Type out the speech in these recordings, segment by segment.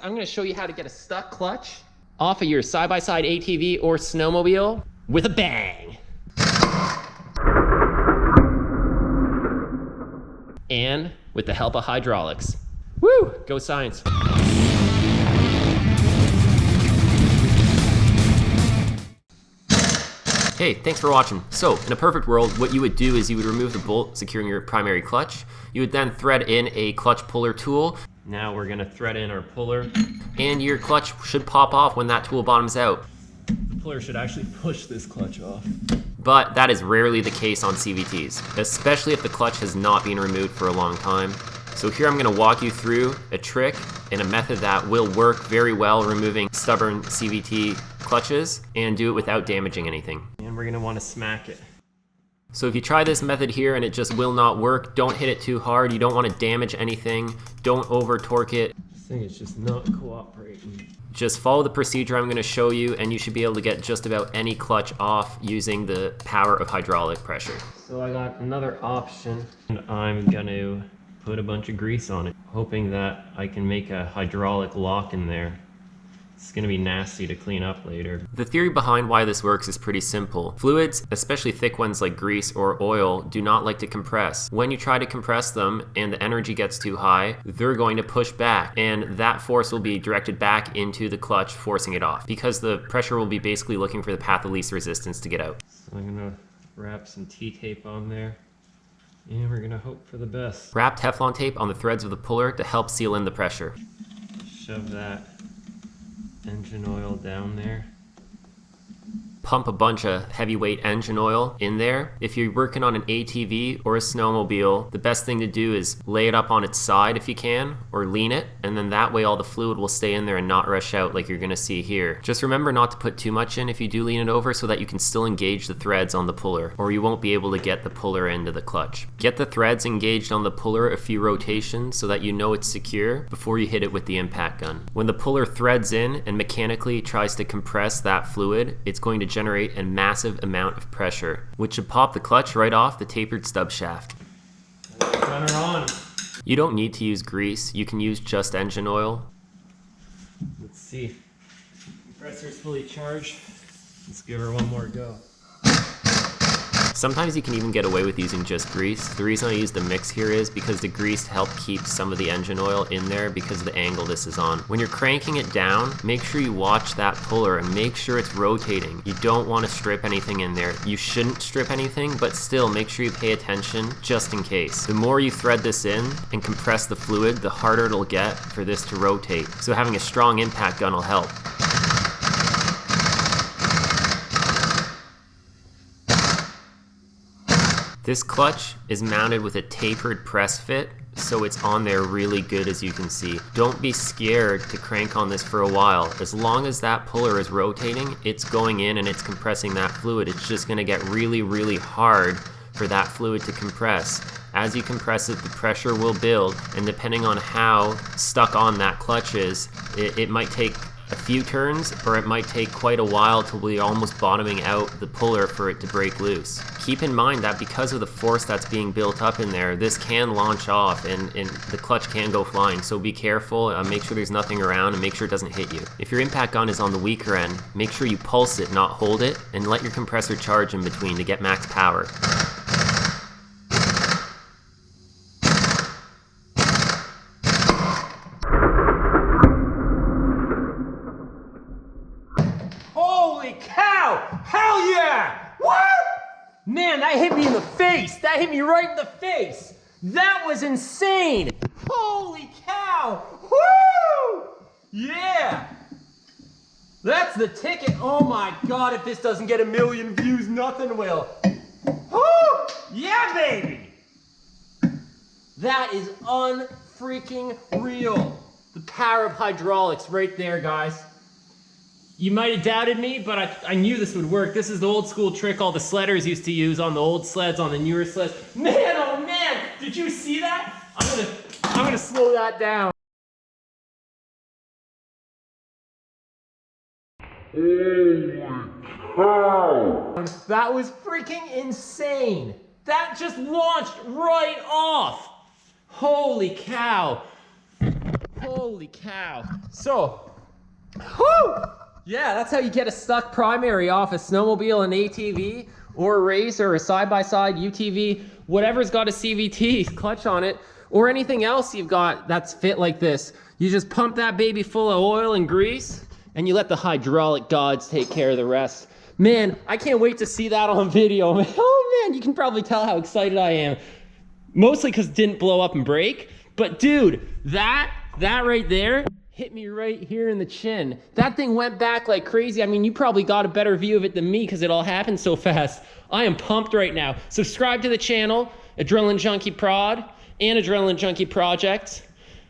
I'm going to show you how to get a stuck clutch off of your side-by-side ATV or snowmobile with a bang. And with the help of hydraulics. Woo! Go science. Hey, thanks for watching. So, in a perfect world, what you would do is you would remove the bolt securing your primary clutch. You would then thread in a clutch puller tool. Now we're gonna thread in our puller. And your clutch should pop off when that tool bottoms out. The puller should actually push this clutch off. But that is rarely the case on CVTs, especially if the clutch has not been removed for a long time. So here I'm gonna walk you through a trick and a method that will work very well removing stubborn CVT clutches and do it without damaging anything. And we're gonna wanna smack it. So if you try this method here and it just will not work, don't hit it too hard. You don't wanna damage anything. Don't over torque it. This thing is just not cooperating. Just follow the procedure I'm gonna show you and you should be able to get just about any clutch off using the power of hydraulic pressure. So I got another option and I'm gonna put a bunch of grease on it, hoping that I can make a hydraulic lock in there. It's gonna be nasty to clean up later. The theory behind why this works is pretty simple. Fluids, especially thick ones like grease or oil, do not like to compress. When you try to compress them and the energy gets too high, they're going to push back, and that force will be directed back into the clutch, forcing it off, because the pressure will be basically looking for the path of least resistance to get out. So I'm gonna wrap some T-tape on there. And we're gonna hope for the best. Wrap Teflon tape on the threads of the puller to help seal in the pressure. Shove that engine oil down there. Pump a bunch of heavyweight engine oil in there. If you're working on an ATV or a snowmobile, the best thing to do is lay it up on its side if you can, or lean it, and then that way all the fluid will stay in there and not rush out like you're gonna see here. Just remember not to put too much in if you do lean it over so that you can still engage the threads on the puller, or you won't be able to get the puller into the clutch. Get the threads engaged on the puller a few rotations so that you know it's secure before you hit it with the impact gun. When the puller threads in and mechanically tries to compress that fluid, it's going to generate a massive amount of pressure, which should pop the clutch right off the tapered stub shaft. Turn her on. You don't need to use grease, you can use just engine oil. Let's see. Compressor's fully charged. Let's give her one more go. Sometimes you can even get away with using just grease. The reason I use the mix here is because the grease helps keep some of the engine oil in there because of the angle this is on. When you're cranking it down, make sure you watch that puller and make sure it's rotating. You don't want to strip anything in there. You shouldn't strip anything, but still make sure you pay attention just in case. The more you thread this in and compress the fluid, the harder it'll get for this to rotate. So having a strong impact gun will help. This clutch is mounted with a tapered press fit, so it's on there really good, as you can see. Don't be scared to crank on this for a while. As long as that puller is rotating, it's going in and it's compressing that fluid. It's just gonna get really, really hard for that fluid to compress. As you compress it, the pressure will build, and depending on how stuck on that clutch is, it might take a few turns, or it might take quite a while till we're almost bottoming out the puller for it to break loose. Keep in mind that because of the force that's being built up in there, this can launch off and the clutch can go flying, so be careful, make sure there's nothing around and make sure it doesn't hit you. If your impact gun is on the weaker end, make sure you pulse it, not hold it, and let your compressor charge in between to get max power. Holy cow! Hell yeah! What? Man, that hit me in the face! That hit me right in the face! That was insane! Holy cow! Woo! Yeah! That's the ticket! Oh my god, if this doesn't get 1 million views, nothing will! Woo! Yeah, baby! That is unfreaking real! The power of hydraulics right there, guys. You might have doubted me, but I knew this would work. This is the old school trick all the sledders used to use on the old sleds, on the newer sleds. Man, oh man, did you see that? I'm gonna slow that down. Holy cow! That was freaking insane. That just launched right off. Holy cow. Holy cow. So, whoo! Yeah, that's how you get a stuck primary off a snowmobile, an ATV, or a race, or a side-by-side UTV, whatever's got a CVT clutch on it, or anything else you've got that's fit like this. You just pump that baby full of oil and grease, and you let the hydraulic gods take care of the rest. Man, I can't wait to see that on video. Oh man, you can probably tell how excited I am. Mostly because it didn't blow up and break. But dude, that right there hit me right here in the chin. That thing went back like crazy. I mean, you probably got a better view of it than me because it all happened so fast. I am pumped right now. Subscribe to the channel, Adrenaline Junkie Prod and Adrenaline Junkie Project.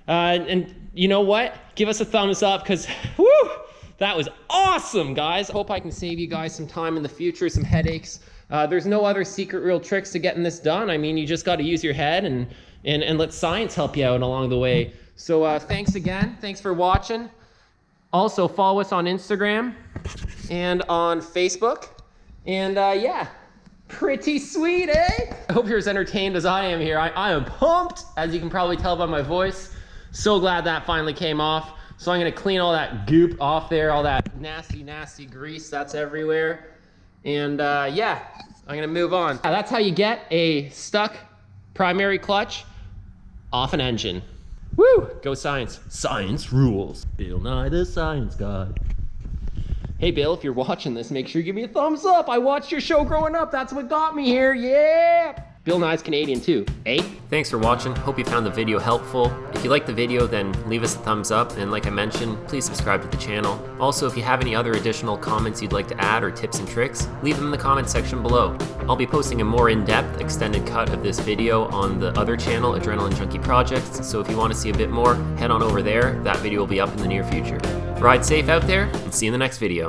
And you know what? Give us a thumbs up because, whoo, that was awesome, guys. I hope I can save you guys some time in the future, some headaches. There's no other secret real tricks to getting this done. I mean, you just got to use your head and let science help you out along the way. So thanks again. Thanks for watching. Also, follow us on Instagram and on Facebook. And yeah, pretty sweet, eh? I hope you're as entertained as I am here. I am pumped, as you can probably tell by my voice. So glad that finally came off. So I'm gonna clean all that goop off there, all that nasty, nasty grease that's everywhere. And yeah, I'm gonna move on. That's how you get a stuck primary clutch off an engine. Woo! Go science. Science rules. Bill Nye the Science God. Hey Bill, if you're watching this, make sure you give me a thumbs up. I watched your show growing up. That's what got me here. Yeah! Bill Nye's Canadian too, eh? Thanks for watching. Hope you found the video helpful. If you liked the video, then leave us a thumbs up, and like I mentioned, please subscribe to the channel. Also, if you have any other additional comments you'd like to add or tips and tricks, leave them in the comment section below. I'll be posting a more in-depth extended cut of this video on the other channel, Adrenaline Junkie Projects, so if you want to see a bit more, head on over there. That video will be up in the near future. Ride safe out there, and see you in the next video.